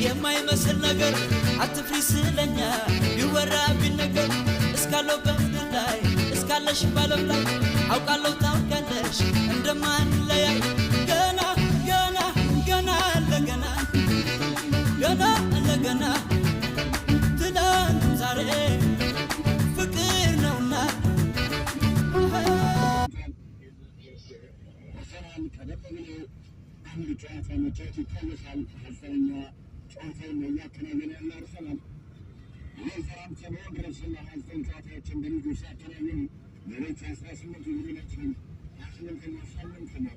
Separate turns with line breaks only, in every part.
የማይመስል ነገር አትፍሪ ስለኛ ይወራብኝ ነገር እስካለው በምድር ላይ እስካለሽ ባለም ላይ አውቃለሁ ታውቂያለሽ እንደማንለያይ ገና ገና ገና ለገና ገና ለገና ትናንት ዛሬ ፍቅር ነውና አንድ ጨዋታ መጫወት ይታወሳል። ሀሳኛ ጨዋታውን እያከናወነ ያለ አርሰናል የዘራምተን ወንድረስና ሀዘን ጨዋታዎችን በሊጉ ሲያከናውን ሌሎች 18 ቡድኖችን 18 ነው።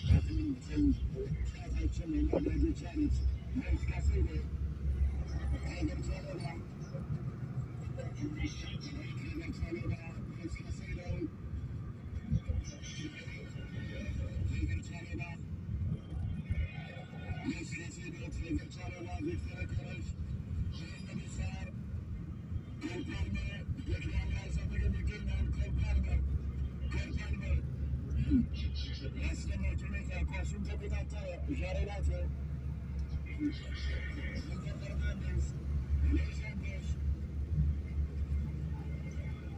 18 ጨዋታዎችን ማድረግ የቻሉት ሞይስ ካሴዶ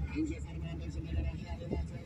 Enzo Fernandez